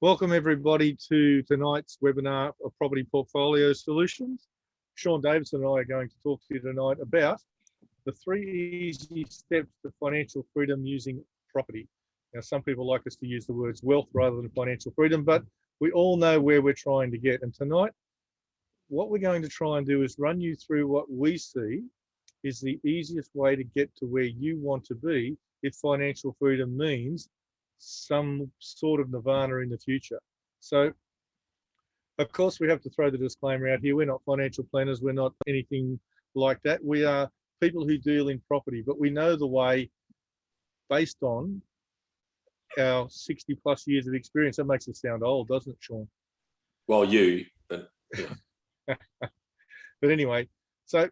Welcome everybody to tonight's webinar of Property Portfolio Solutions. Shaun, Davison and I are going to talk to you tonight about the 3 easy steps to financial freedom using property. Now, some people like us to use the words wealth rather than financial freedom, but we all know where we're trying to get. And tonight, what we're going to try and do is run you through what we see is the easiest way to get to where you want to be if financial freedom means some sort of nirvana in the future. So, of course, we have to throw the disclaimer out here. We're not financial planners. We're not anything like that. We are people who deal in property, but we know the way based on our 60 plus years of experience. That makes us sound old, doesn't it, Shaun? Well, you, but but anyway, so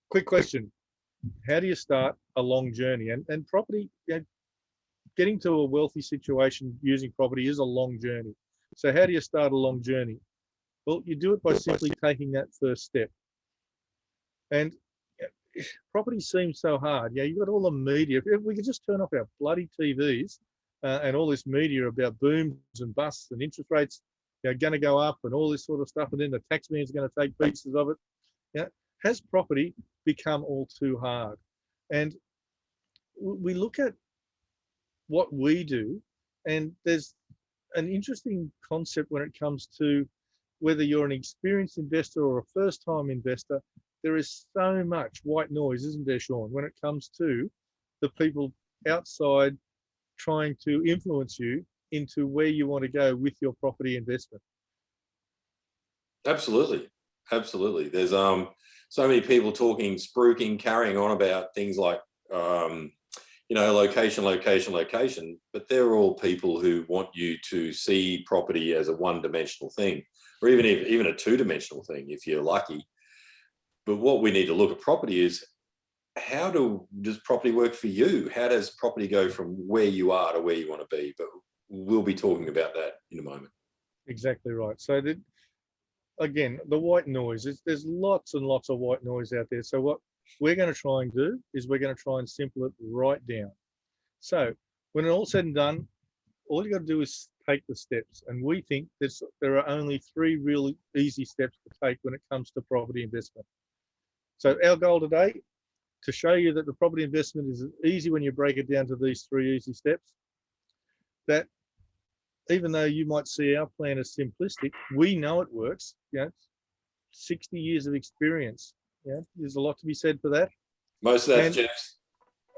quick question. How do you start a long journey? And property, getting to a wealthy situation using property is a long journey. So how do you start a long journey? Well, you do it by simply taking that first step. And property seems so hard. Yeah, you've got all the media. If we could just turn off our bloody TVs and all this media about booms and busts and interest rates going to go up and all this sort of stuff, and then the tax man's going to take pieces of it. Yeah, has property become all too hard? And we look at what we do, and there's an interesting concept when it comes to whether you're an experienced investor or a first-time investor. There is so much white noise, isn't there, Shaun, when it comes to the people outside trying to influence you into where you want to go with your property investment. absolutely. There's so many people talking, spruiking, carrying on about things like location, but they're all people who want you to see property as a one-dimensional thing, or even a two-dimensional thing if you're lucky. But what we need to look at property is, how does property work for you? How does property go from where you are to where you want to be? But we'll be talking about that in a moment. Exactly right. So again, the white noise, there's lots and lots of white noise out there. So what we're going to try and do is we're going to try and simple it right down. So when it's all said and done, all you got to do is take the steps. And we think there are only 3 really easy steps to take when it comes to property investment. So our goal today, to show you that the property investment is easy when you break it down to these 3 easy steps, that even though you might see our plan as simplistic, we know it works. 60 years of experience. There's a lot to be said for that. Most of that's Jeff's.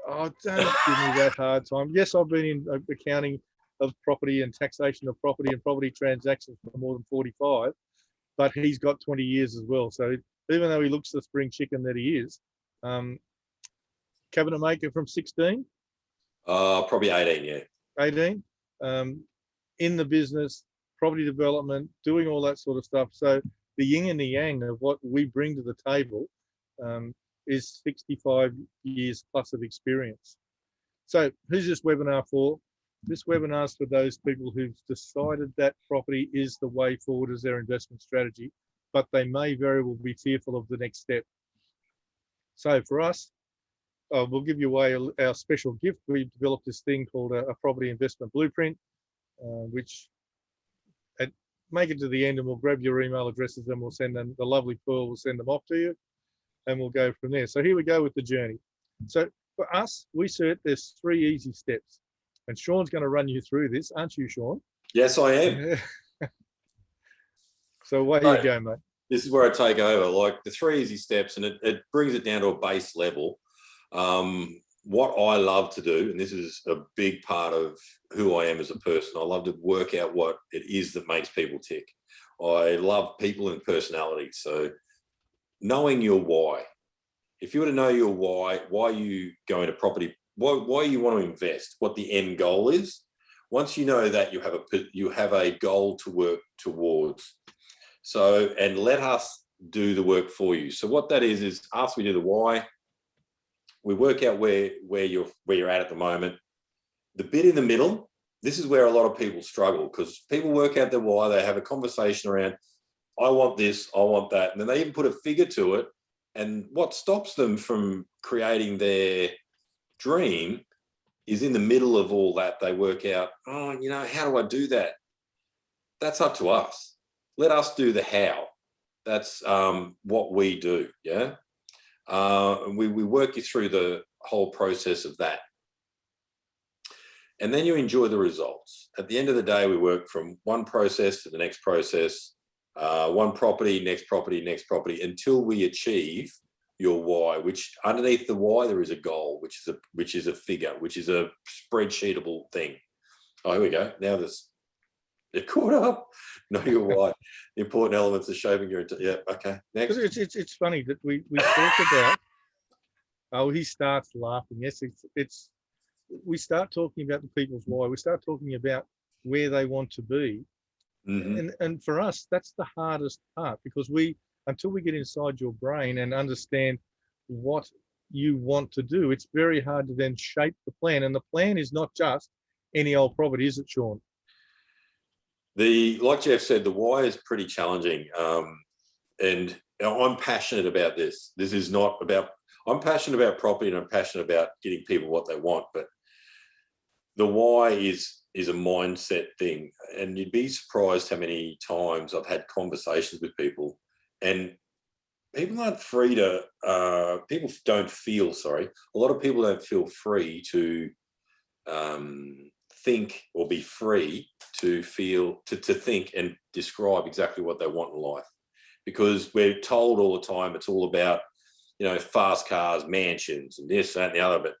Oh, don't give me that hard time. Yes, I've been in accounting of property and taxation of property and property transactions for more than 45, but he's got 20 years as well. So even though he looks the spring chicken that he is, cabinet maker from 16? Probably 18, yeah. 18. In the business, property development, doing all that sort of stuff. So the yin and the yang of what we bring to the table is 65 years plus of experience. So who's this webinar for? This webinar is for those people who've decided that property is the way forward as their investment strategy, but they may very well be fearful of the next step. So for us, we'll give you away our special gift. We've developed this thing called a property investment blueprint, which make it to the end and we'll grab your email addresses and we'll send them, the lovely Pearl will send them off to you, and we'll go from there. So here we go with the journey. So for us, we see it, there's 3 easy steps. And Shaun's going to run you through this, aren't you, Shaun? Yes, I am. So away you go, mate. This is where I take over, like the 3 easy steps, and it brings it down to a base level. What I love to do, and this is a big part of who I am as a person, I love to work out what it is that makes people tick. I love people and personality. So knowing your why. If you were to know your why you go into property, why you want to invest, what the end goal is, once you know that, you have a goal to work towards. So, and let us do the work for you. So what that is after we do the why, we work out where you're at the moment. The bit in the middle, this is where a lot of people struggle, because people work out their why, they have a conversation around, I want this, I want that, and then they even put a figure to it. And what stops them from creating their dream is in the middle of all that. They work out, how do I do that? that's up to us. Let us do the how. That's what we do. Yeah. And we work you through the whole process of that. And then you enjoy the results. At the end of the day, we work from one process to the next process, one property, next property, next property, until we achieve your why, which underneath the why, there is a goal, which is a figure, which is a spreadsheetable thing. Oh, here we go. Now this, it caught up. No, you're why. The important elements of shaping your, yeah, okay, next. It's funny that we talk about, oh, he starts laughing. Yes, we start talking about the people's why. We start talking about where they want to be. Mm-hmm. And for us, that's the hardest part, because until we get inside your brain and understand what you want to do, it's very hard to then shape the plan. And the plan is not just any old property, is it, Shaun? Like Jeff said, the why is pretty challenging. And I'm passionate about this. This is not about, I'm passionate about property and I'm passionate about getting people what they want, but the why is a mindset thing. And you'd be surprised how many times I've had conversations with people, and people aren't free to, people don't feel, sorry, a lot of people don't feel free to think, or be free to feel, to think and describe exactly what they want in life. Because we're told all the time it's all about, fast cars, mansions, and this, that, and the other. But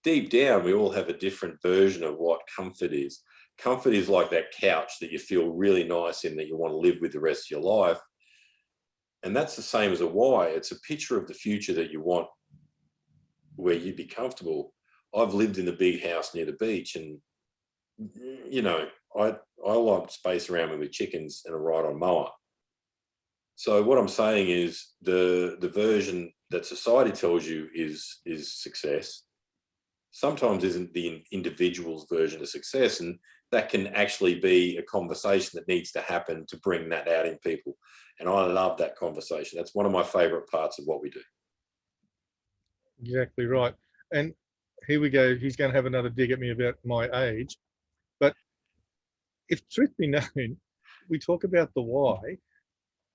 deep down, we all have a different version of what comfort is. Comfort is like that couch that you feel really nice in, that you want to live with the rest of your life. And that's the same as a why. It's a picture of the future that you want, where you'd be comfortable. I've lived in the big house near the beach, and I like space around me with chickens and a ride-on mower. So what I'm saying is the version that society tells you is success sometimes isn't the individual's version of success, and that can actually be a conversation that needs to happen to bring that out in people. And I love that conversation. That's one of my favorite parts of what we do. Exactly right. And here we go. He's going to have another dig at me about my age. But if truth be known, we talk about the why.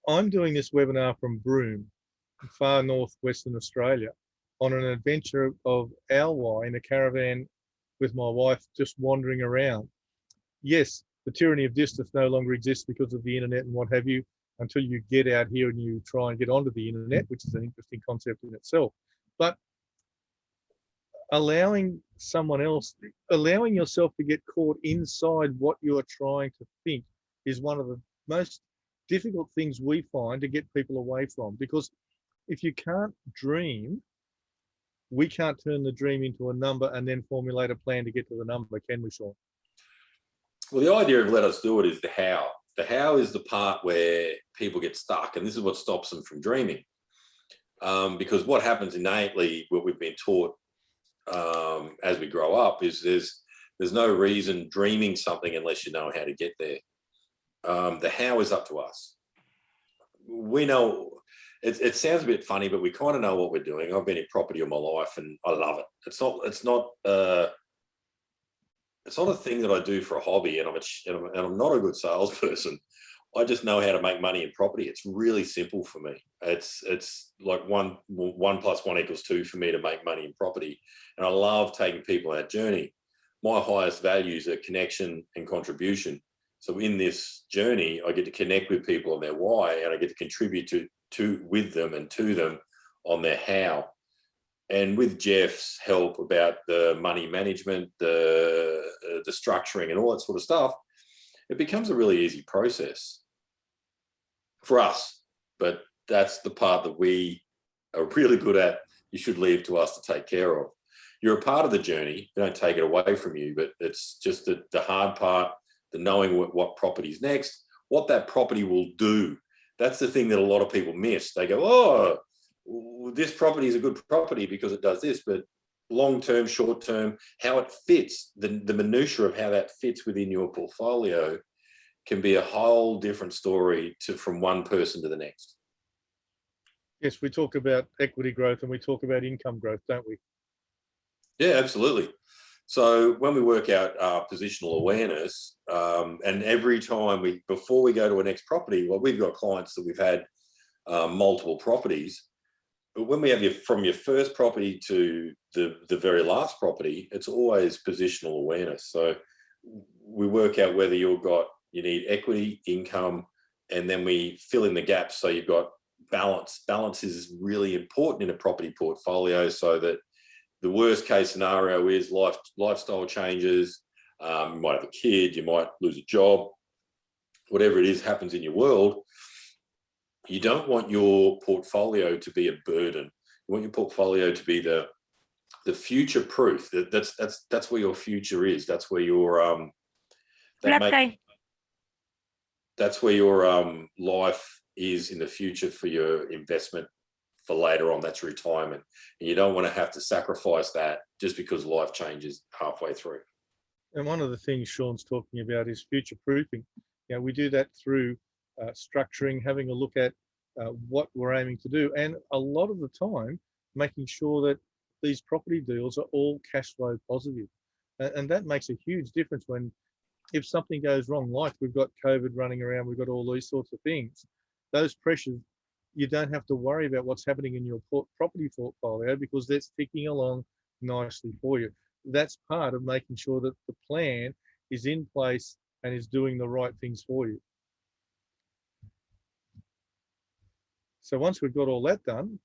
I'm doing this webinar from Broome, far north Western Australia, on an adventure of our why in a caravan with my wife, just wandering around. Yes, the tyranny of distance no longer exists because of the internet and what have you, until you get out here and you try and get onto the internet, which is an interesting concept in itself. But allowing yourself to get caught inside what you're trying to think is one of the most difficult things we find to get people away from. Because if you can't dream, we can't turn the dream into a number and then formulate a plan to get to the number, can we, Shaun? Well, the idea of let us do it is the how. The how is the part where people get stuck, and this is what stops them from dreaming. Because what happens innately, what we've been taught as we grow up, is there's no reason dreaming something unless you know how to get there. The how is up to us. We know, it sounds a bit funny, but we kind of know what we're doing. I've been in property all my life and I love it. It's not a thing that I do for a hobby, and I'm not a good salesperson. I just know how to make money in property. It's really simple for me. It's like 1 + 1 = 2 for me to make money in property. And I love taking people on that journey. My highest values are connection and contribution. So in this journey, I get to connect with people on their why, and I get to contribute with them and to them on their how. And with Jeff's help about the money management, the structuring and all that sort of stuff, it becomes a really easy process for us. But that's the part that we are really good at. You should leave to us to take care of. You're a part of the journey. We don't take it away from you, but it's just the hard part, the knowing what property's next, what that property will do. That's the thing that a lot of people miss. They go, oh, this property is a good property because it does this, but long-term, short-term, how it fits, the minutiae of how that fits within your portfolio can be a whole different story from one person to the next. Yes, we talk about equity growth and we talk about income growth, don't we? Yeah, absolutely. So when we work out positional awareness, and every time before we go to a next property, well, we've got clients that we've had multiple properties, but when we have from your first property to the very last property, it's always positional awareness. So we work out whether you need equity, income, and then we fill in the gaps. So you've got balance. Balance is really important in a property portfolio, so that the worst case scenario is lifestyle changes. You might have a kid, you might lose a job, whatever it is happens in your world. You don't want your portfolio to be a burden. You want your portfolio to be the future proof. That's where your future is. That's where your that's where your life is in the future for your investment for later on. That's retirement, and you don't want to have to sacrifice that just because life changes halfway through. And one of the things Shaun's talking about is future proofing. We do that through structuring, having a look at what we're aiming to do, and a lot of the time making sure that these property deals are all cash flow positive. And that makes a huge difference if something goes wrong, like we've got COVID running around, we've got all these sorts of things, those pressures, you don't have to worry about what's happening in your property portfolio, because that's ticking along nicely for you. That's part of making sure that the plan is in place and is doing the right things for you. So once we've got all that done,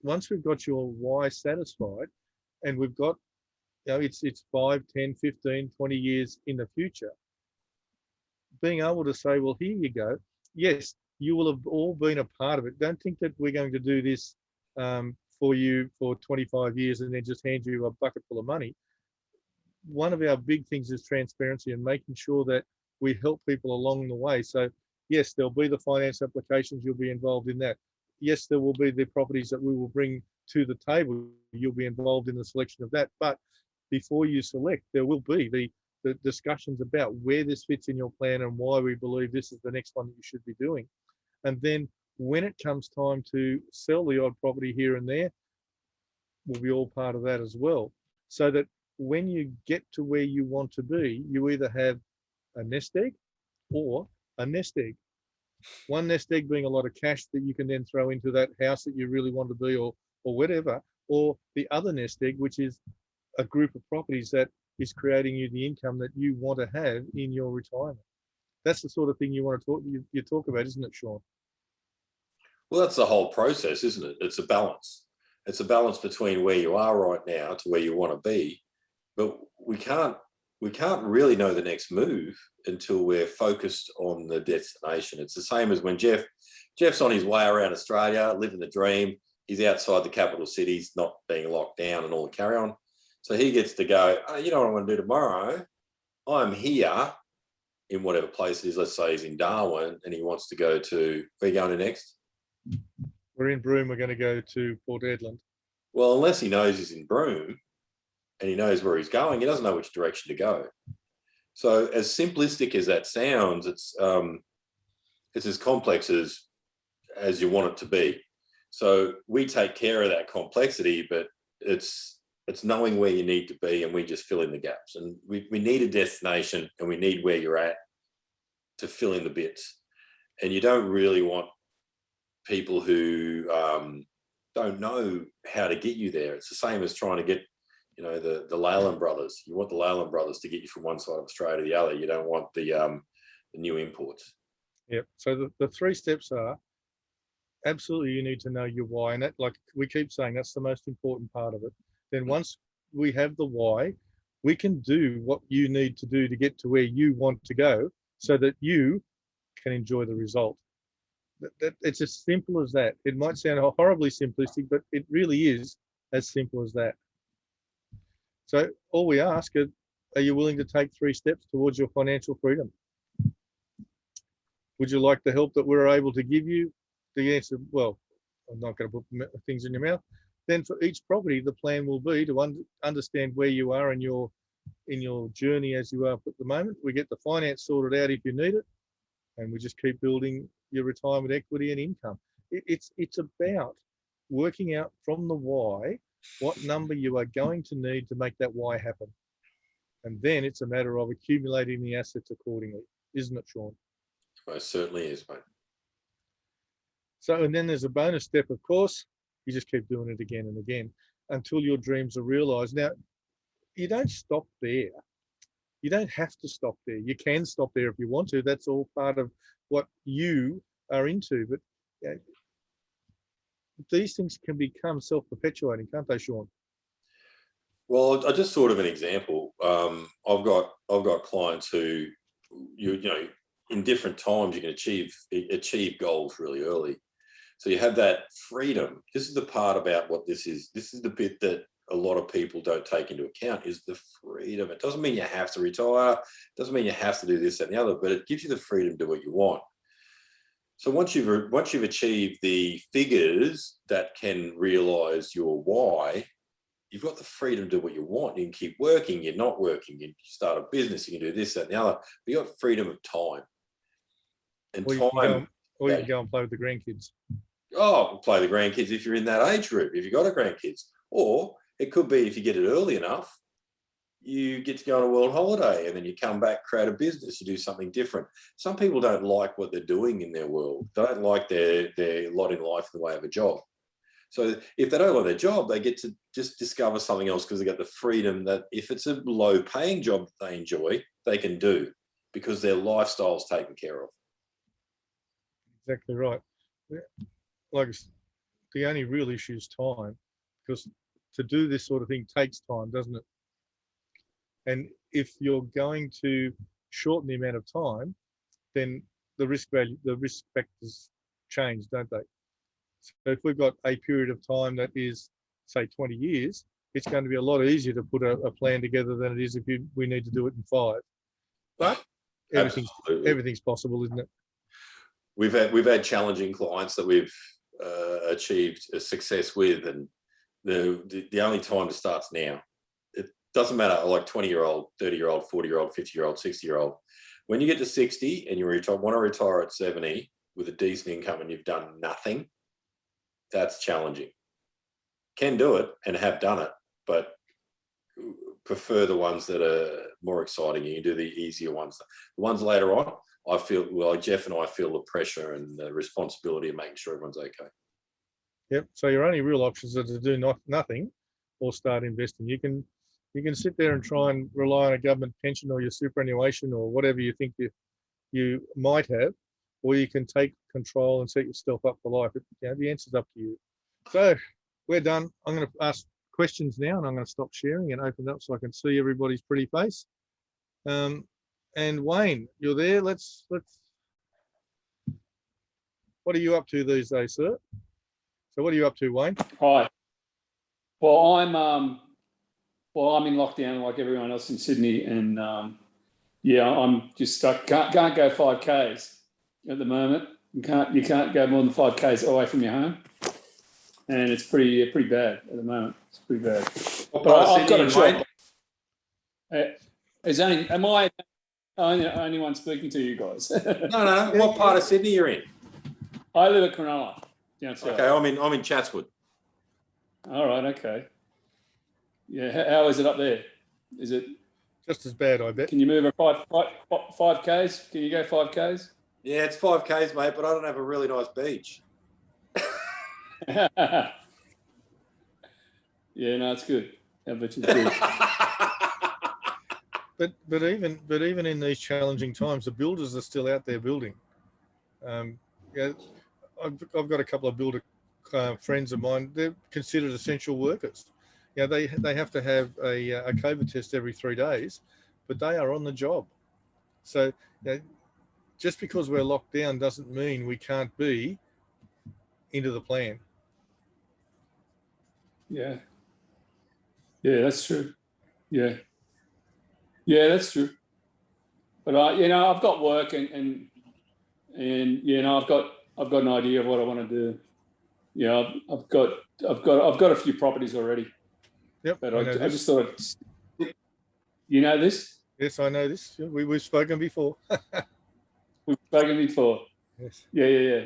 once we've got your why satisfied, and we've got, it's 5, 10, 15, 20 years in the future, being able to say, well, here you go. Yes, you will have all been a part of it. Don't think that we're going to do this for you for 25 years and then just hand you a bucket full of money. One of our big things is transparency and making sure that we help people along the way. So yes, there'll be the finance applications, you'll be involved in that. Yes, there will be the properties that we will bring to the table, you'll be involved in the selection of that. But before you select, there will be the discussions about where this fits in your plan and why we believe this is the next one that you should be doing. And then when it comes time to sell the odd property here and there, we'll be all part of that as well. So that when you get to where you want to be, you either have a nest egg or a nest egg. One nest egg being a lot of cash that you can then throw into that house that you really want to be, or whatever, or the other nest egg, which is a group of properties that is creating you the income that you want to have in your retirement. That's the sort of thing you want to talk about, isn't it, Shaun? Well, that's the whole process, isn't it? It's a balance. It's a balance between where you are right now to where you want to be. But we can't really know the next move until we're focused on the destination. It's the same as when Jeff's on his way around Australia, living the dream. He's outside the capital cities, not being locked down and all the carry on. So he gets to go, oh, you know what I'm going to do tomorrow? I'm here in whatever place it is. Let's say he's in Darwin and he wants to go to, where are you going to next? We're in Broome. We're going to go to Port Edland. Well, unless he knows he's in Broome and he knows where he's going, he doesn't know which direction to go. So as simplistic as that sounds, it's as complex as you want it to be. So we take care of that complexity, but it's knowing where you need to be, and we just fill in the gaps. And we need a destination, and we need where you're at to fill in the bits. And you don't really want people who don't know how to get you there. It's the same as trying to get, the Leyland brothers. You want the Leyland brothers to get you from one side of Australia to the other. You don't want the new imports. Yep. So the 3 steps are, absolutely, you need to know your why. And that, like we keep saying, that's the most important part of it. Then once we have the why, we can do what you need to do to get to where you want to go so that you can enjoy the result. It's as simple as that. It might sound horribly simplistic, but it really is as simple as that. So all we ask are you willing to take 3 steps towards your financial freedom? Would you like the help that we're able to give you? The answer, well, I'm not going to put things in your mouth. Then for each property, the plan will be to understand where you are in your journey as you are at the moment. We get the finance sorted out if you need it, and we just keep building your retirement equity and income. It's about working out from the why what number you are going to need to make that why happen. And then it's a matter of accumulating the assets accordingly, isn't it, Shaun? Most certainly is, mate. So, and then there's a bonus step, of course. You just keep doing it again and again until your dreams are realized. Now, you don't stop there. You don't have to stop there. You can stop there if you want to. That's all part of what you are into. But you know, these things can become self-perpetuating, can't they, Shaun? Well, I just thought of an example. I've got clients who you know in different times you can achieve goals really early. So you have that freedom. This is the part about what this is. This is the bit that a lot of people don't take into account is the freedom. It doesn't mean you have to retire. It doesn't mean you have to do this and the other, but it gives you the freedom to do what you want. So once you've achieved the figures that can realize your why, you've got the freedom to do what you want. You can keep working, you're not working, you can start a business, you can do this, that, and the other. But you've got freedom of time. And or you can go and play with the grandkids. Oh, play the grandkids if you're in that age group, if you've got a grandkids. Or it could be if you get it early enough, you get to go on a world holiday and then you come back, create a business, you do something different. Some people don't like what they're doing in their world. They don't like their lot in life in the way of a job. So if they don't like their job, they get to just discover something else because they got the freedom that if it's a low paying job they enjoy, they can do because their lifestyle's taken care of. Exactly right. Like the only real issue is time, because to do this sort of thing takes time, doesn't it? And if you're going to shorten the amount of time, then the risk factors change, don't they? So if we've got a period of time that is, say, 20 years, it's going to be a lot easier to put a plan together than it is if we need to do it in 5. But everything's possible, isn't it? We've had challenging clients that we've achieved a success with, and the only time to start's now. It doesn't matter, like 20-year-old, 30-year-old, 40-year-old, 50-year-old, 60-year-old. When you get to 60 and you want to retire at 70 with a decent income and you've done nothing, that's challenging. Can do it and have done it, but prefer the ones that are more exciting. You can do the easier ones. The ones later on, I feel, well, Jeff and I feel the pressure and the responsibility of making sure everyone's okay. Yep. So your only real options are to do nothing or start investing. You can sit there and try and rely on a government pension or your superannuation or whatever you think you might have, or you can take control and set yourself up for life. The answer's up to you. So we're done. I'm going to ask questions now, and I'm going to stop sharing and open it up so I can see everybody's pretty face. And Wayne, you're there. Let's. What are you up to these days, sir? So what are you up to, Wayne? Hi. Well, I'm in lockdown like everyone else in Sydney, and I'm just stuck. Can't go 5Ks at the moment. You can't go more than 5Ks away from your home, and it's pretty bad at the moment. It's pretty bad. What part of Sydney, I've got a job. Am I only one speaking to you guys? No. What part of Sydney you're in? I live at Cronulla, down south. Okay, I'm in Chatswood. All right. Okay. Yeah. How is it up there? Is it just as bad? I bet. Can you move a 5Ks? Can you go 5Ks? Yeah, it's 5Ks, mate, but I don't have a really nice beach. Yeah, no, it's good. I bet it's good. But even in these challenging times, the builders are still out there building. I've got a couple of builder friends of mine. They're considered essential workers. They have to have a COVID test every 3 days, but they are on the job. So just because we're locked down doesn't mean we can't be into the plan. Yeah, that's true. Yeah, that's true. But I've got work and I've got an idea of what I want to do. Yeah, I've got a few properties already. Yep. But I just thought, you know this? Yes, I know this. We've spoken before. We've spoken before. Yes. Yeah.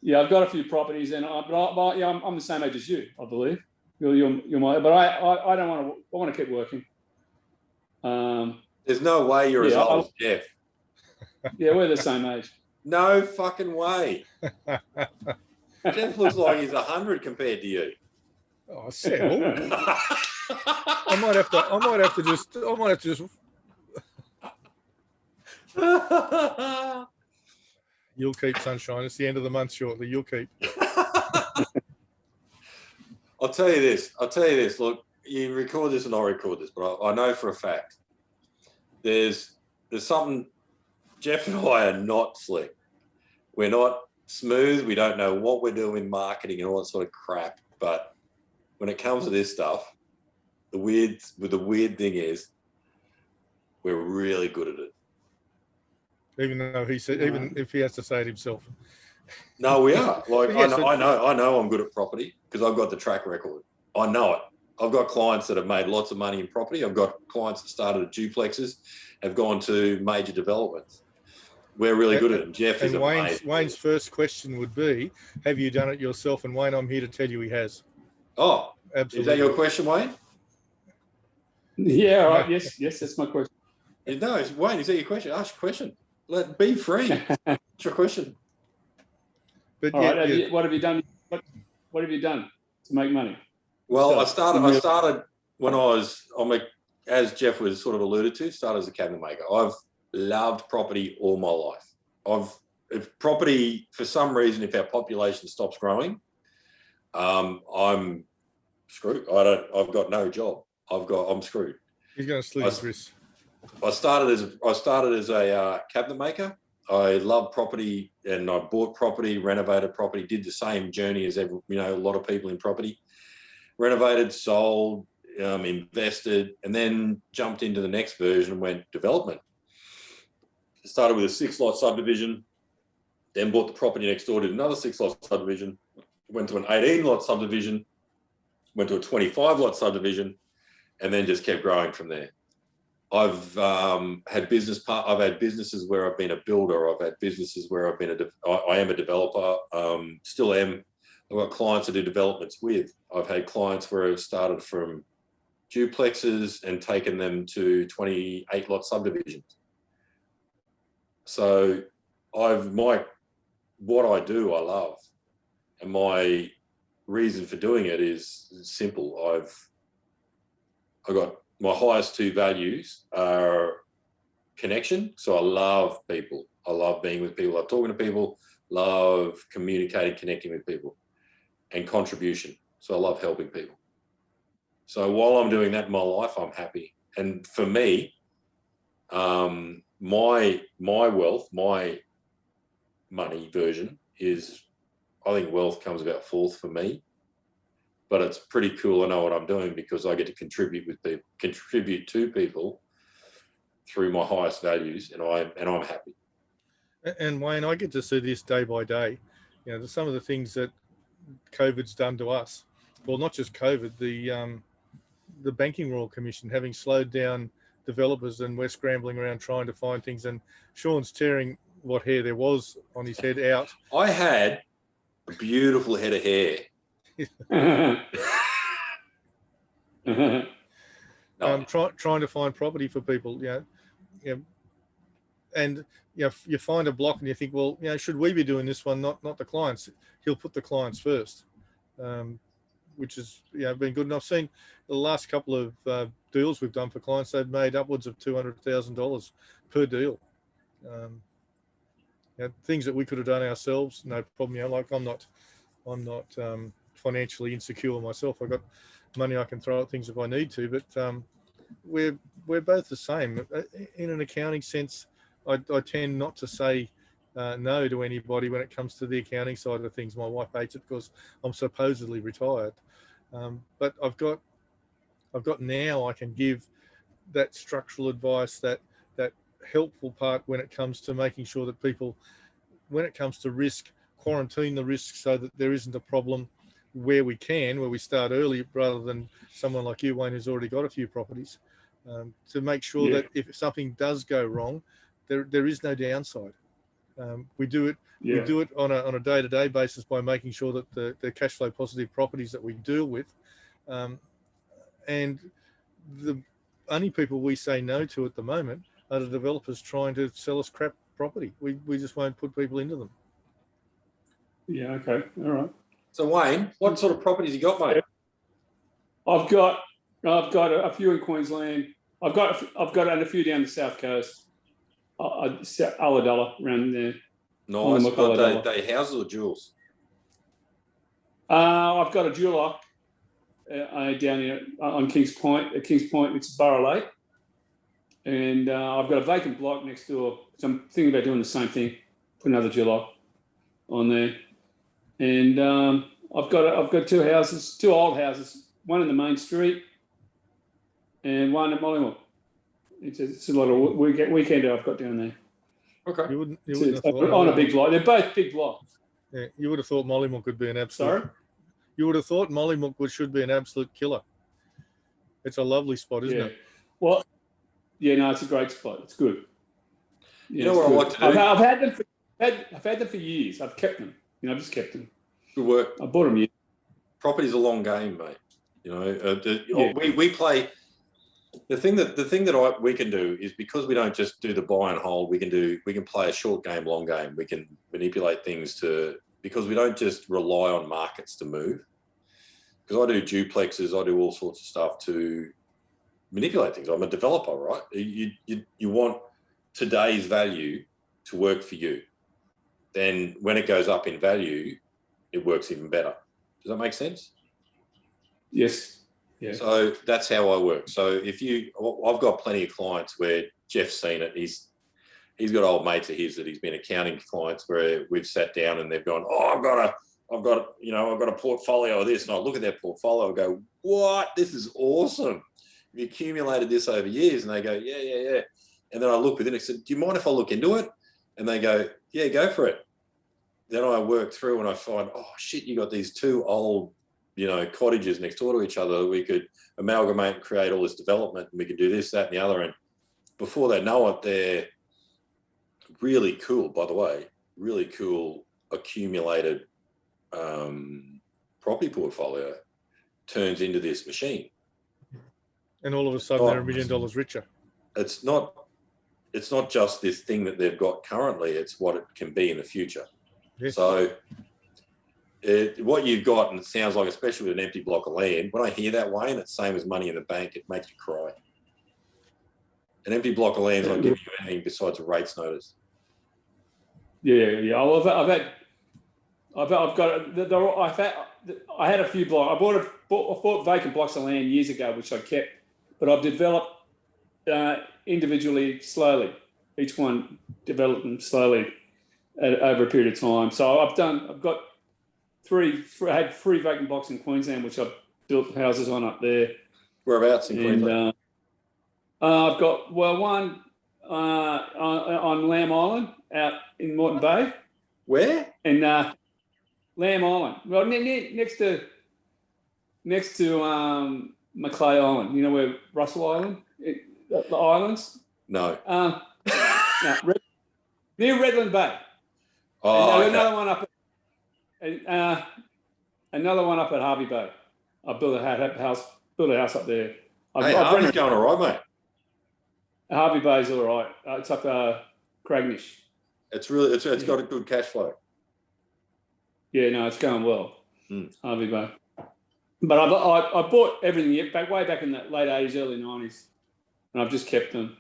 Yeah, I've got a few properties, and I'm the same age as you, I believe. You're my, but I don't want to. I want to keep working. There's no way you're as Yeah, old as Jeff. yeah, we're the same age. No fucking way. Jeff looks like he's 100 compared to you. Oh, settle. I might have to just. You'll keep, sunshine. It's the end of the month shortly. You'll keep. I'll tell you this. Look, you record this and I record this, but I know for a fact there's something. Jeff and I are not slick. We're not smooth. We don't know what we're doing in marketing and all that sort of crap. But when it comes to this stuff, the weird thing is we're really good at it. Even though he said, even if he has to say it himself. No, we are. Like Yes, I know I'm good at property because I've got the track record. I know it. I've got clients that have made lots of money in property. I've got clients that started at duplexes, have gone to major developments. We're really good at it. Jeff is amazing. Wayne's first question would be, have you done it yourself? And Wayne, I'm here to tell you he has. Oh, absolutely. Is that your question, Wayne? Yeah, right. Yes, that's my question. No, it's Wayne, is that your question? Ask a question. Be free. It's your question. But right, what have you done? What have you done to make money? Well, I started when as Jeff was sort of alluded to, started as a cabinet maker. I've loved property all my life. If property, for some reason, if our population stops growing, I'm screwed. I've got no job. I'm screwed. He's going to slit his wrists. I started as a cabinet maker. I love property, and I bought property, renovated property, did the same journey as a lot of people in property. Renovated, sold, invested, and then jumped into the next version and went development. Started with a 6-lot subdivision, then bought the property next door, did another 6-lot subdivision, went to an 18-lot subdivision, went to a 25-lot subdivision, and then just kept growing from there. I've had businesses where I've been a builder. I've had businesses where I've been I am a developer, still am. I've got clients I do developments with. I've had clients where I've started from duplexes and taken them to 28-lot subdivisions. So what I do, I love. And my reason for doing it is simple. I got my highest 2 values are connection. So I love people. I love being with people. I love talking to people, love communicating, connecting with people, and contribution. So I love helping people. So while I'm doing that in my life, I'm happy. And for me, my wealth, my money version is, I think wealth comes about 4th for me. But it's pretty cool. I know what I'm doing because I get to contribute to people through my highest values, and I'm happy. And Wayne, I get to see this day by day. There's some of the things that COVID's done to us. Well, not just COVID, the Banking Royal Commission having slowed down developers, and we're scrambling around trying to find things. And Shaun's tearing what hair there was on his head out. I had a beautiful head of hair. Trying to find property for people, and you find a block and you think, well, should we be doing this one, not the clients? He'll put the clients first, which has been good. And I've seen the last couple of deals we've done for clients, they've made upwards of $200,000 per deal. Things that we could have done ourselves, no problem. Like I'm not financially insecure myself. I've got money I can throw at things if I need to, but we're both the same. In an accounting sense, I tend not to say no to anybody when it comes to the accounting side of things. My wife hates it because I'm supposedly retired, but I've got now I can give that structural advice, that helpful part when it comes to making sure that people, when it comes to risk, quarantine the risk so that there isn't a problem where we start early, rather than someone like you, Wayne, who's already got a few properties, to make sure that if something does go wrong, there is no downside. We do it on a day-to-day basis by making sure that the cash flow positive properties that we deal with, and only people we say no to at the moment are the developers trying to sell us crap property. We just won't put people into them. Yeah. Okay. All right. So Wayne, what sort of properties you got, mate? I've got a few in Queensland. I've got a few down the south coast. Ulladulla around there. Nice. Got they houses or jewels? I've got a jeweler down here on Kings Point. At Kings Point, it's Burra Lake, and I've got a vacant block next door. So I'm thinking about doing the same thing. Put another jeweler on there, and I've got two houses, two old houses. One in the main street, and one at Mollymook. It's a lot of weekend I've got down there. Okay. You wouldn't have thought on a big block. They're both big blocks. Yeah, you would have thought Mollymook would be an absolute. Sorry? You would have thought Mollymook should be an absolute killer. It's a lovely spot, isn't it? Well, yeah, no, it's a great spot. It's good. Yeah, you know what I like to do? I've had them for years. I've kept them. I've just kept them. Good work. I bought them years. Property's a long game, mate. We play. The thing that we can do is, because we don't just do the buy and hold, we can play a short game, long game. We can manipulate things because we don't just rely on markets to move. Because I do duplexes, I do all sorts of stuff to manipulate things. I'm a developer, right? You want today's value to work for you. Then when it goes up in value, it works even better. Does that make sense? Yes. Yeah. So that's how I work. So I've got plenty of clients where Jeff's seen it. He's got old mates of his that he's been accounting clients where we've sat down and they've gone, oh, I've got a portfolio of this, and I look at their portfolio and go, what? This is awesome. We accumulated this over years, and they go, yeah. And then I look within it and said, do you mind if I look into it? And they go, yeah, go for it. Then I work through and I find, oh shit, you got these two old, cottages next door to each other. We could amalgamate and create all this development, and we could do this, that, and the other. And before they know it, they're really cool, by the way, really cool accumulated property portfolio turns into this machine. And all of a sudden they're $1 million richer. It's not just this thing that they've got currently, it's what it can be in the future. Yes. So what you've got, and it sounds like, especially with an empty block of land, when I hear that, Wayne, it's the same as money in the bank. It makes you cry. An empty block of land is not giving you anything besides a rates notice. Yeah. I had a few blocks. I bought vacant blocks of land years ago, which I kept, but I've developed individually, slowly. Each one developed them slowly over a period of time. So I had three vacant blocks in Queensland, which I've built houses on up there. Whereabouts in Queensland? I've got one on Lamb Island out in Moreton Bay. Where? And Lamb Island. Well, next to Macleay Island. You know where Russell Island, the islands? No. Near Redland Bay. Oh, and okay. Another one up at Harvey Bay. I built a house up there. Harvey's going all right, mate. Harvey Bay's all right. It's up Cragnish. It's got a good cash flow. Yeah, no, it's going well. Harvey Bay. But I bought everything way back in the late 80s, early 90s, and I've just kept them.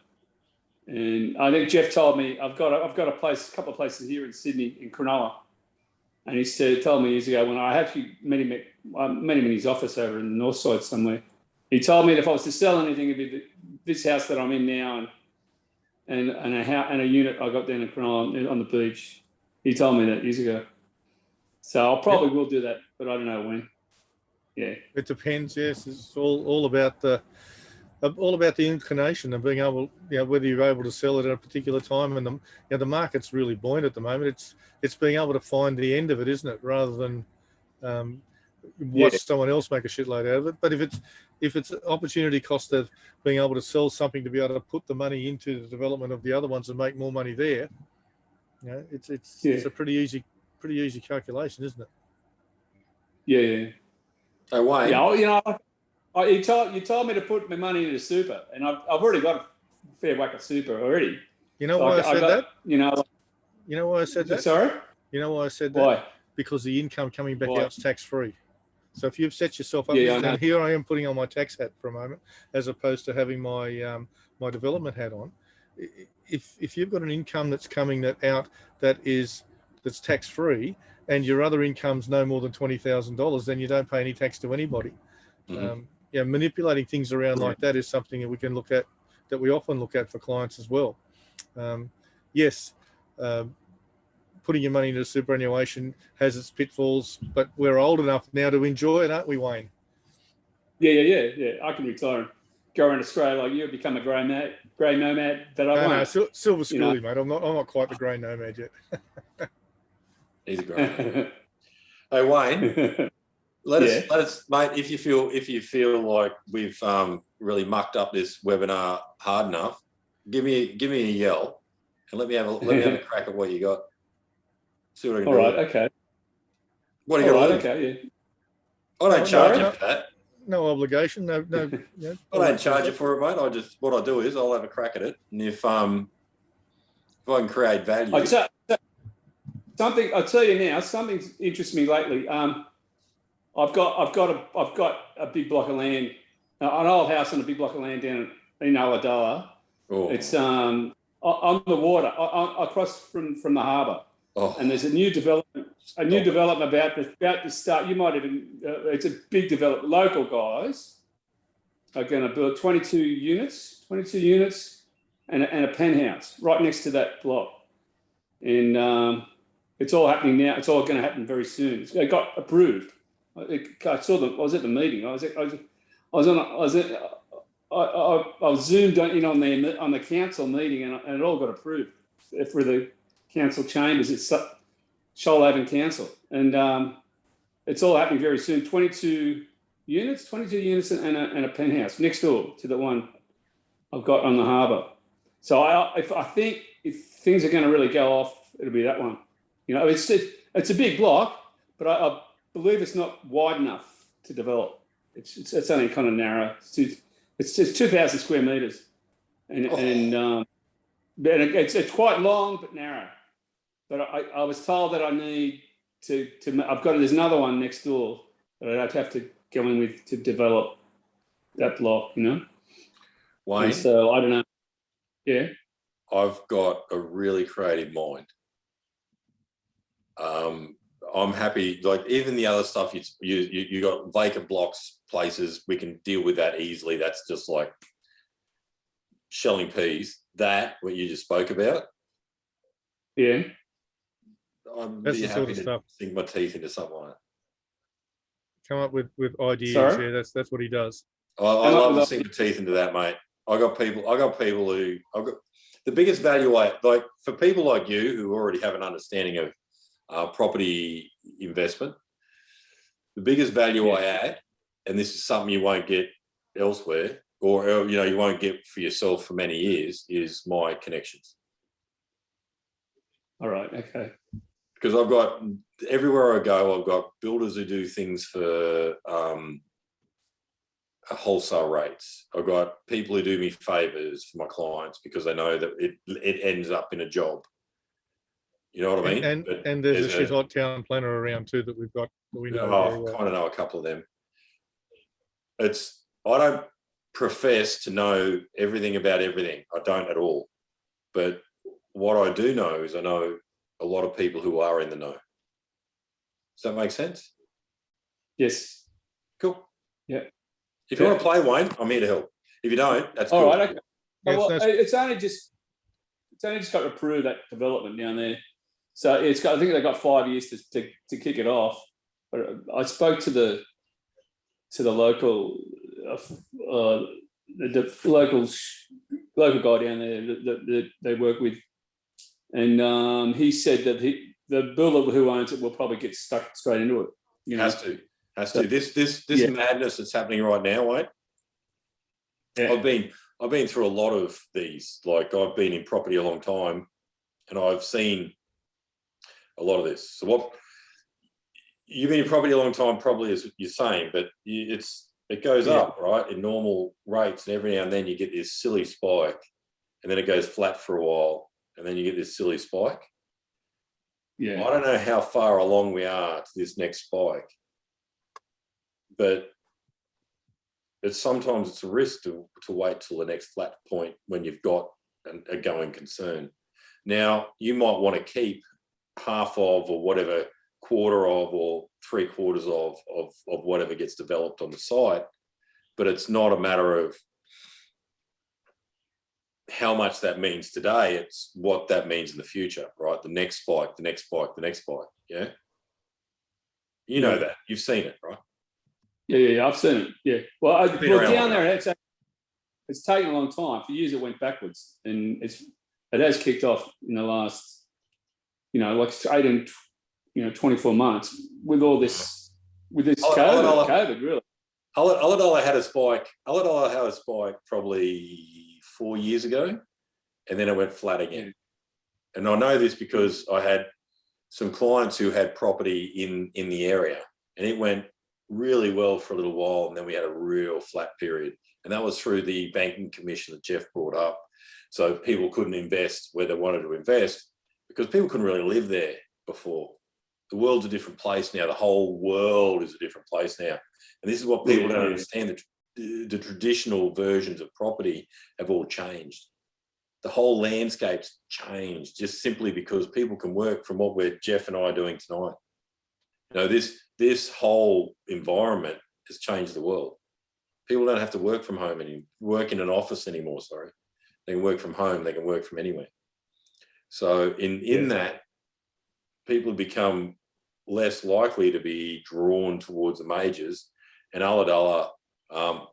And I think Jeff told me I've got a couple of places here in Sydney, in Cronulla, and he told me years ago when I actually met him in his office over in the north side somewhere. He told me that if I was to sell anything, it'd be this house that I'm in now, and a unit I got down in Cronulla on the beach. He told me that years ago. So I probably will do that, but I don't know when. Yeah, it depends. Yes, it's all about the inclination and being able, whether you're able to sell it at a particular time. And the market's really buoyant at the moment. It's being able to find the end of it, isn't it? Rather than watch someone else make a shitload out of it. But if it's opportunity cost of being able to sell something to be able to put the money into the development of the other ones and make more money there, it's a pretty easy calculation, isn't it? Yeah. So Wayne, You told me to put my money into super, and I've already got a fair whack of super already. You know So why I said that? You know. You know why I said that? Sorry. You know why I said that? Why? Because the income coming back Why? out is tax-free. So if you've set yourself up, Yeah, I know. and here I am putting on my tax hat for a moment, as opposed to having my my development hat on. If you've got an income that's coming out that's tax-free, and your other income's no more than $20,000, then you don't pay any tax to anybody. Mm-hmm. Manipulating things around like that is something that we can look at, that we often look at for clients as well. Yes, putting your money into superannuation has its pitfalls, but we're old enough now to enjoy it, aren't we, Wayne? Yeah. I can retire and go around Australia like you, become a grey nomad. But I won't. No, silver schoolie, mate. I'm not quite the grey nomad yet. He's a grey. Hey, Wayne. Let us, mate. If you feel like we've really mucked up this webinar hard enough, give me a yell, and let me have a crack at what you got. See what I can do. All right. Okay. What are you going to do? Okay. Yeah. I don't charge you for that. No obligation. No. I don't charge you for it, mate. What I do is I'll have a crack at it, and if I can create value. I'll tell you now. Something's interested me lately. I've got a big block of land, an old house and a big block of land down in Ulladulla. Oh. It's on the water, across from the harbour. Oh. And there's a new development about to start. You might even it's a big development. Local guys are going to build 22 units, and a penthouse right next to that block. And it's all happening now. It's all going to happen very soon. It got approved. I saw them. I was at the meeting. I was zoomed in on the council meeting, and it all got approved for the council chambers. It's Shoalhaven Council, and it's all happening very soon. 22 units, and a penthouse next door to the one I've got on the harbour. So I think if things are going to really go off, it'll be that one. You know, it's a big block, but I believe it's not wide enough to develop. It's only kind of narrow. It's just 2,000 square meters, and it's quite long but narrow. But I was told that I need to there's another one next door that I'd have to go in with to develop that block. You know, Wayne. And so I don't know. Yeah, I've got a really creative mind. I'm happy, like even the other stuff you got vacant blocks, places, we can deal with that easily. That's just like shelling peas. That what you just spoke about. Yeah. That's the sort of stuff. Sink my teeth into something like that. Come up with ideas. Sorry? Yeah, that's what he does. I love to sink my teeth into that, mate. I got people who the biggest value like for people like you who already have an understanding of property investment, the biggest value I add, and this is something you won't get elsewhere, or you won't get for yourself for many years, is my connections. All right. Okay. Because I've got everywhere I go, I've got builders who do things for wholesale rates. I've got people who do me favors for my clients because they know that it ends up in a job. You know what I mean? And there's a shit hot town planner around too that we've got that we know very well. I kind of know a couple of them. I don't profess to know everything about everything. I don't at all. But what I do know is I know a lot of people who are in the know. Does that make sense? Yes. Cool. Yeah. If you want to play, Wayne, I'm here to help. If you don't, that's all cool. Right. Okay. Well, it's only just got to approve that development down there. So I think they got 5 years to kick it off. But I spoke to the local local guy down there that they work with, and he said that the builder who owns it will probably get stuck straight into it. You know? Has to. This madness that's happening right now, Wayne. Yeah. I've been through a lot of these. Like I've been in property a long time, and I've seen a lot of this. So what you've been in property a long time, probably as you're saying, but it's It goes up, right, in normal rates, and every now and then you get this silly spike, and then it goes flat for a while, and then you get this silly spike. Yeah. I don't know how far along we are to this next spike, but sometimes it's a risk to wait till the next flat point when you've got a going concern. Now, you might want to keep half of, or whatever, quarter of, or 3/4 of whatever gets developed on the site, but it's not a matter of how much that means today, it's what that means in the future, right? The next spike, the next spike, the next spike. Yeah. You know that. You've seen it, right? Yeah, I've seen it. Yeah. Well, You've been around down long there, it's taken a long time. For years, it went backwards, and it has kicked off in the last, like 18, 24 months with all this, COVID, really. Ulladulla had a spike. Ulladulla had a spike probably 4 years ago, and then it went flat again. And I know this because I had some clients who had property in the area, and it went really well for a little while, and then we had a real flat period. And that was through the banking commission that Jeff brought up. So people couldn't invest where they wanted to invest because people couldn't really live there before. The world's a different place now. The whole world is a different place now. And this is what people don't understand. The traditional versions of property have all changed. The whole landscape's changed just simply because people can work from what Jeff and I are doing tonight. This whole environment has changed the world. People don't have to work from home and work in an office anymore, sorry. They can work from home, they can work from anywhere. So in that, people become less likely to be drawn towards the majors. And Ulladulla,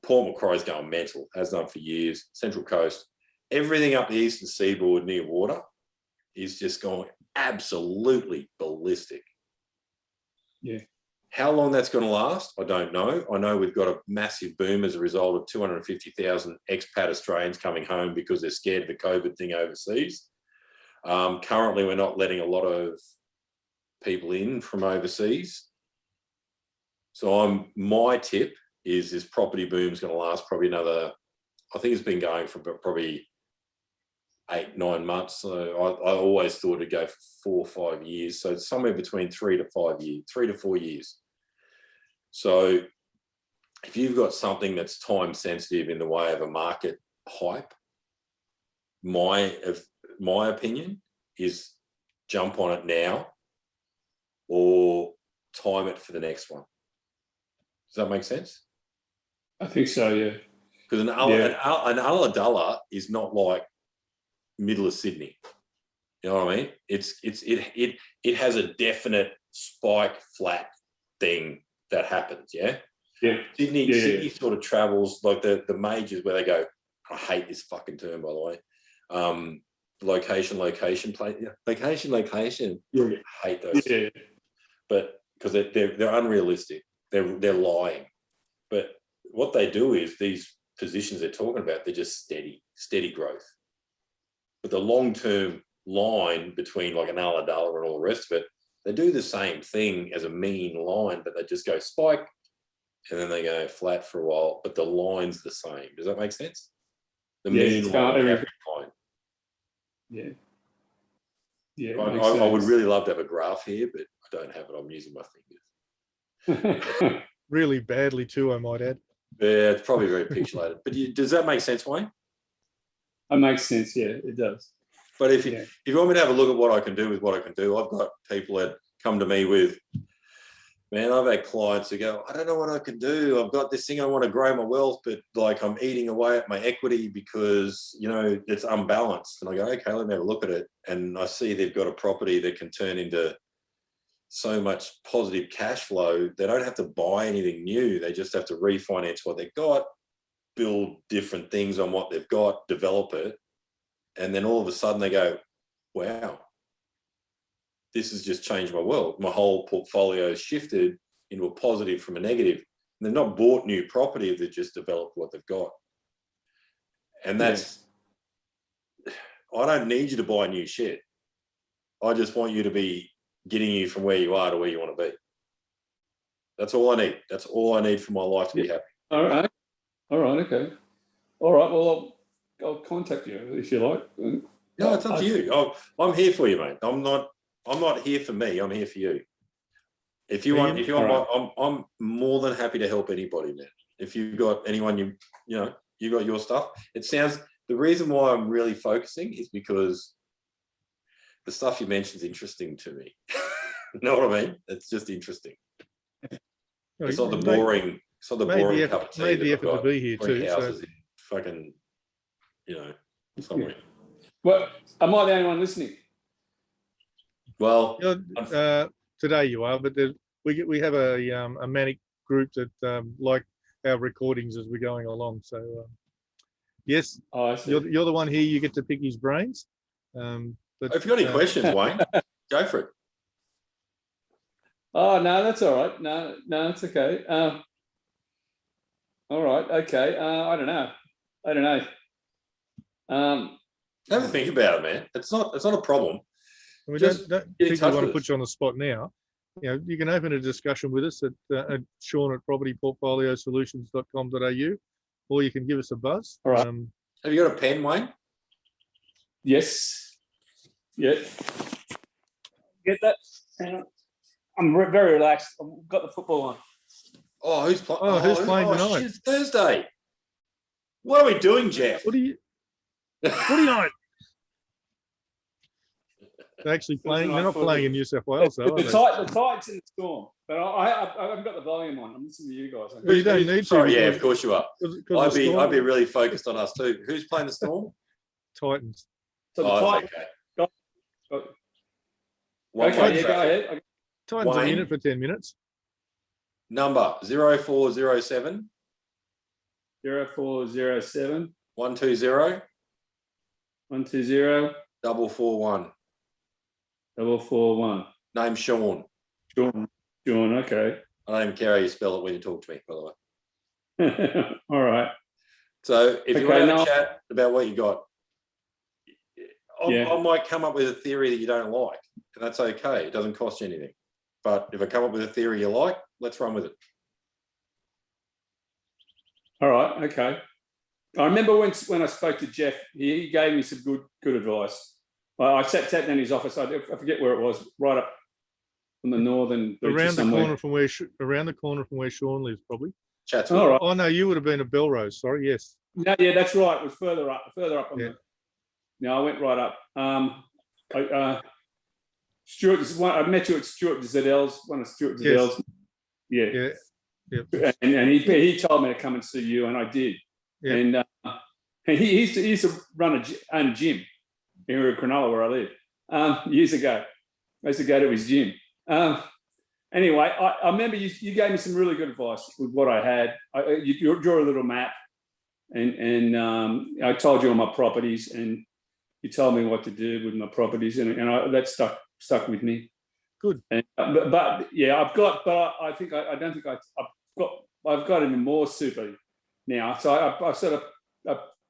Port Macquarie's going mental, has done for years. Central Coast, everything up the eastern seaboard near water is just going absolutely ballistic. Yeah. How long that's going to last, I don't know. I know we've got a massive boom as a result of 250,000 expat Australians coming home because they're scared of the COVID thing overseas. Currently, we're not letting a lot of people in from overseas. So my tip is this property boom is going to last probably another, I think it's been going for probably 8-9 months. So I always thought it'd go for 4 or 5 years. So it's somewhere between 3 to 4 years. So if you've got something that's time sensitive in the way of a market hype, my opinion is jump on it now or time it for the next one. Does that make sense? I think so, yeah. Because an Ulladulla is not like middle of Sydney. You know what I mean? It has a definite spike flat thing that happens, yeah? Yeah. Sydney sort of travels like the majors where they go, I hate this fucking term, by the way. Location. Yeah. I hate those. Yeah. But because they're unrealistic. They're lying. But what they do is these positions they're talking about, they're just steady growth. But the long-term line between like an Ulladulla and all the rest of it, they do the same thing as a mean line, but they just go spike and then they go flat for a while, but the line's the same. Does that make sense? The mean line, the average line. Yeah. Yeah. I would really love to have a graph here, but I don't have it. I'm using my fingers. Really badly too, I might add. Yeah, it's probably very pixelated. But does that make sense, Wayne? That makes sense, yeah, it does. But if you want me to have a look at what I can do with what I can do, I've got people that come to me with, man, I've had clients who go, I don't know what I can do. I've got this thing, I want to grow my wealth, but like I'm eating away at my equity because, it's unbalanced. And I go, okay, let me have a look at it. And I see they've got a property that can turn into so much positive cash flow. They don't have to buy anything new. They just have to refinance what they've got, build different things on what they've got, develop it. And then all of a sudden they go, wow, this has just changed my world. My whole portfolio has shifted into a positive from a negative. And they've not bought new property, they've just developed what they've got. And that's, I don't need you to buy new shit. I just want you to be getting you from where you are to where you want to be. That's all I need. That's all I need for my life to be happy. All right. Okay. All right. Well, I'll contact you if you like. No, it's up to you. I'm here for you, mate. I'm not here for me. I'm here for you. If you want, I'm more than happy to help anybody, man. If you've got anyone, you got your stuff. The reason why I'm really focusing is because the stuff you mentioned is interesting to me. You know what I mean? It's just interesting. It's not the boring. It's not the boring cup of tea. Made the effort to be here too. Houses in fucking, somewhere. Well, am I the only one listening? Well, today you are, but we have a manic group that like our recordings as we're going along. So yes, you're the one here. You get to pick his brains. But if you've got any questions, Wayne, go for it. Oh no, that's all right. No, it's okay. All right, okay. I don't know. Have a think about it, man. It's not a problem. We don't particularly want to put you on the spot now. You can open a discussion with us at Shaun at propertyportfoliosolutions.com.au, or you can give us a buzz. All right. Have you got a pen, Wayne? Yes. Yeah. Get that? Hang on. I'm very relaxed. I've got the football on. Oh, who's playing? Who's playing tonight? Shit, it's Thursday. What are we doing, Jeff? What are you on? They're actually playing. They're not playing in New South Wales, though. The Tide's in the Storm, but I haven't got the volume on. I'm listening to you guys. Well, you don't need to. Sorry, yeah, of course you are. I'd be really focused on us too. Who's playing the Storm? Titans. So the Titans. Okay. Go ahead. Titans are in it for 10 minutes. Number 0407 0407 120 120 441. 441. Name Shaun. Shaun, okay. I don't even care how you spell it when you talk to me, by the way. All right. So if you want to have a chat about what you got, I might come up with a theory that you don't like, and that's okay. It doesn't cost you anything. But if I come up with a theory you like, let's run with it. All right, okay. I remember when I spoke to Jeff, he gave me some good advice. I sat down in his office. I forget where it was, right up from the northern around the corner from where Shaun lives, probably. Chatswood. All right. Oh no, you would have been at Belrose. Sorry, yes. No, yeah, that's right. It was further up. I went right up. Stuart, I met you at Stuart Ziddell's, one of Stuart Ziddell's. Yes. Yeah. And he told me to come and see you, and I did. Yeah. And he used to run a gym here in Cronulla, where I live, years ago. I used to go to his gym. Anyway, I remember you gave me some really good advice with what I had. You drew a little map, and I told you all my properties, and you told me what to do with my properties, and that stuck with me. Good. And, but yeah, I've got even more super now. So I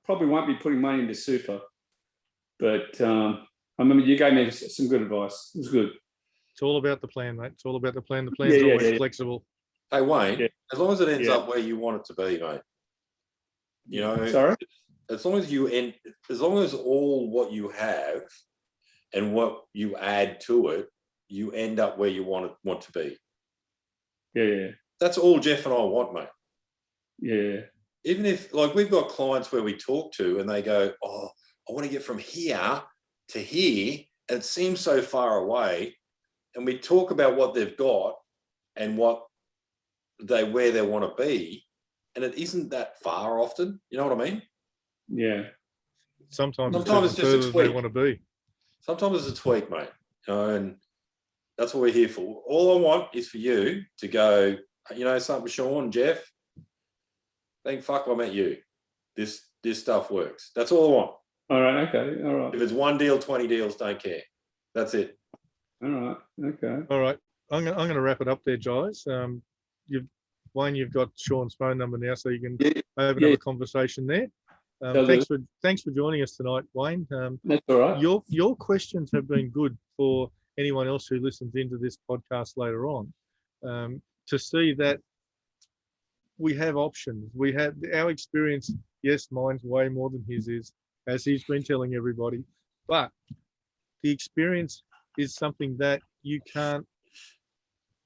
probably won't be putting money into super, but I remember you gave me some good advice. It was good. It's all about the plan, mate. It's all about the plan. The plan's always flexible. Hey, Wayne, as long as it ends up where you want it to be, mate. Sorry? As long as all what you have and what you add to it, you end up where you want to be. Yeah. That's all Jeff and I want, mate. Yeah. Even if, like, we've got clients where we talk to and they go, oh, I want to get from here to here, and it seems so far away. And we talk about what they've got and where they want to be, and it isn't that far often. You know what I mean? Yeah. Sometimes it's just a tweak. They want to be. Sometimes it's a tweak, mate. And that's what we're here for. All I want is for you to go, something, Shaun, Jeff, thank fuck I met you. This stuff works. That's all I want. All right. Okay. All right. If it's one deal, 20 deals, don't care. That's it. All right. Okay. All right. I'm going to wrap it up there, guys. Wayne, you've got Shaun's phone number now, so you can open up a conversation there. Thanks for joining us tonight, Wayne. That's all right. Your questions have been good for anyone else who listens into this podcast later on, to see that we have options. We have our experience. Yes, mine's way more than his is, as he's been telling everybody. But the experience is something that you can't.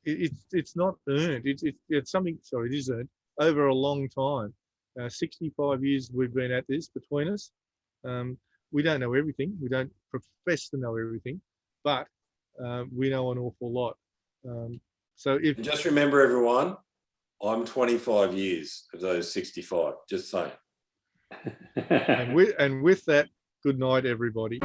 It's not earned. It's something. Sorry, it is earned over a long time. 65 years we've been at this between us. We don't know everything. We don't profess to know everything, but we know an awful lot. So if And just remember, everyone, I'm 25 years of those 65. Just saying. and with that, good night, everybody.